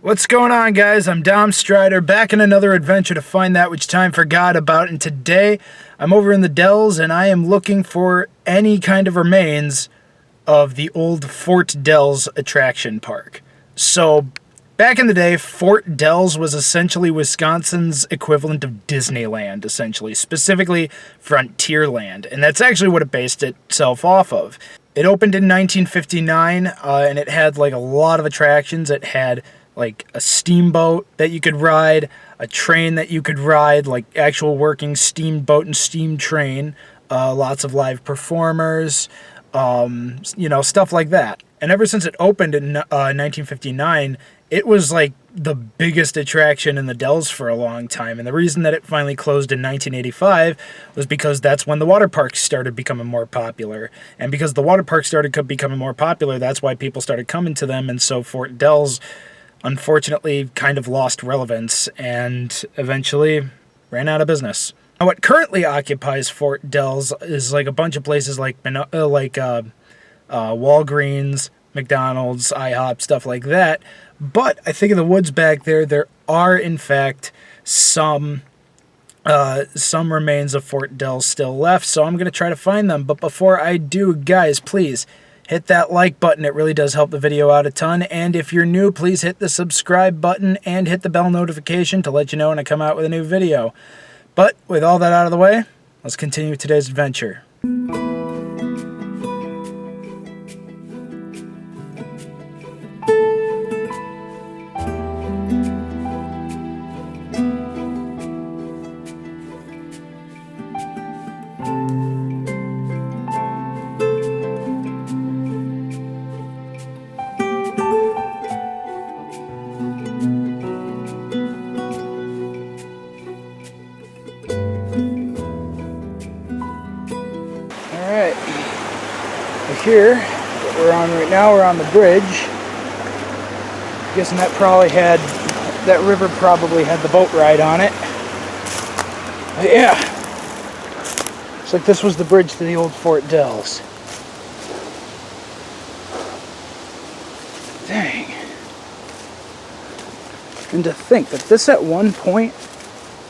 What's going on, guys? I'm Dom Strider, back in another adventure to find that which time forgot about, and today I'm over in the Dells and I am looking for any kind of remains of the old Fort Dells attraction park. So, back in the day, Fort Dells was essentially Wisconsin's equivalent of Disneyland, essentially, specifically Frontierland, and that's actually what it based itself off of. It opened in 1959, and it had like a lot of attractions. It had like a steamboat that you could ride, a train that you could ride, like actual working steamboat and steam train, lots of live performers, stuff like that. And ever since it opened in 1959, it was like the biggest attraction in the Dells for a long time. And the reason that it finally closed in 1985 was because that's when the water parks started becoming more popular. And because the water parks started becoming more popular, that's why people started coming to them. And so Fort Dells unfortunately kind of lost relevance and eventually ran out of business. Now, what currently occupies Fort Dells is like a bunch of places like Walgreens, McDonald's, IHOP, stuff like that. But I think in the woods back there are in fact some remains of Fort Dells still left, so I'm going to try to find them. But before I do, guys, please hit that like button. It really does help the video out a ton. And if you're new, please hit the subscribe button and hit the bell notification to let you know when I come out with a new video. But with all that out of the way, let's continue today's adventure. Alright, here, what we're on right now, we're on the bridge. I'm guessing that river probably had the boat ride on it. But yeah, looks like this was the bridge to the old Fort Dells. Dang. And to think that this at one point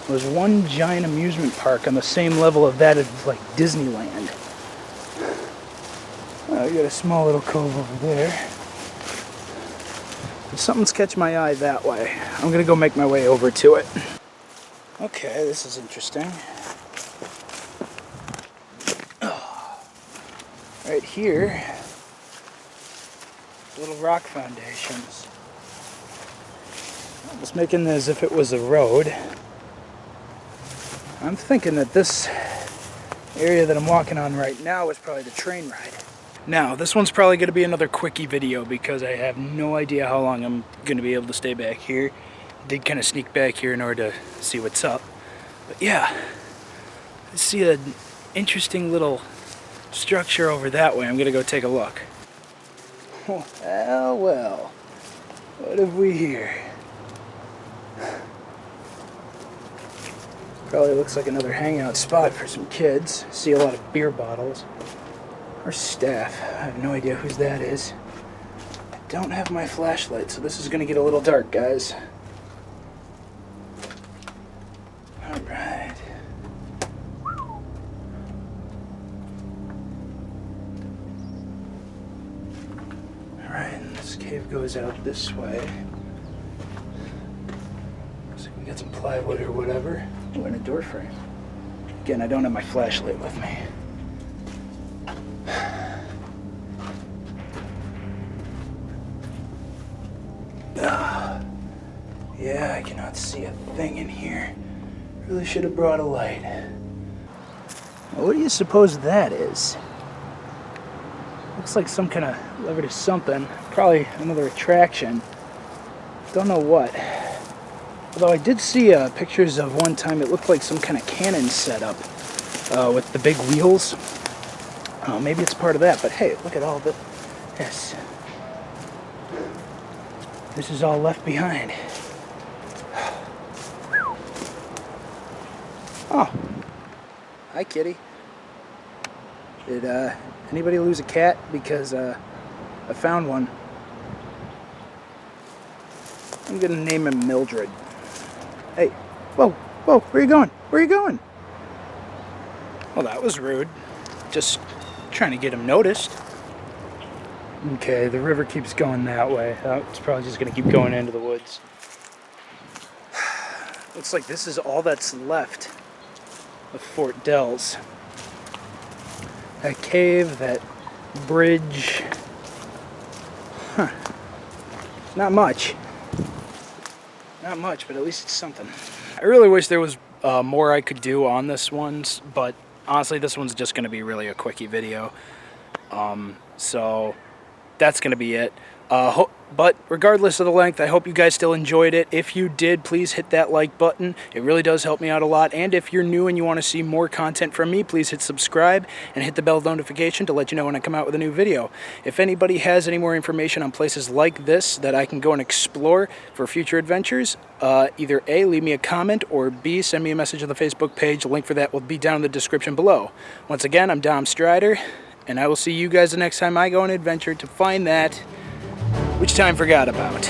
was one giant amusement park on the same level of that of like Disneyland. We got a small little cove over there. Something's catching my eye that way. I'm gonna go make my way over to it. Okay, this is interesting. Right here, little rock foundations. Almost making as if it was a road. I'm thinking that this area that I'm walking on right now is probably the train ride. Now, this one's probably going to be another quickie video because I have no idea how long I'm going to be able to stay back here. I did kind of sneak back here in order to see what's up. But yeah, I see an interesting little structure over that way. I'm going to go take a look. Oh, well, what have we here? Probably looks like another hangout spot for some kids. See a lot of beer bottles. Or staff. I have no idea whose that is. I don't have my flashlight, so this is going to get a little dark, guys. Alright. Alright, this cave goes out this way. So we got some plywood or whatever. Oh, and a door frame. Again, I don't have my flashlight with me. Yeah, I cannot see a thing in here. Really should have brought a light. Well, what do you suppose that is? Looks like some kind of lever to something. Probably another attraction. Don't know what. Although I did see pictures of one time it looked like some kind of cannon setup with the big wheels. Maybe it's part of that, but hey, look at all this. This is all left behind. Oh, hi kitty. Did anybody lose a cat? Because I found one. I'm gonna name him Mildred. Hey, whoa, whoa, where are you going? Where are you going? Well, that was rude. Just trying to get him noticed. Okay, the river keeps going that way. It's probably just gonna keep going into the woods. Looks like this is all that's left of Fort Dells. That cave, that bridge. Huh. Not much. Not much, but at least it's something. I really wish there was more I could do on this one, but honestly, this one's just going to be really a quickie video. So that's going to be it. But regardless of the length, I hope you guys still enjoyed it. If you did, please hit that like button. It really does help me out a lot. And if you're new and you want to see more content from me, please hit subscribe and hit the bell notification to let you know when I come out with a new video. If anybody has any more information on places like this that I can go and explore for future adventures, either A, leave me a comment, or B, send me a message on the Facebook page. The link for that will be down in the description below. Once again, I'm Dom Strider, and I will see you guys the next time I go on an adventure to find that which time forgot about.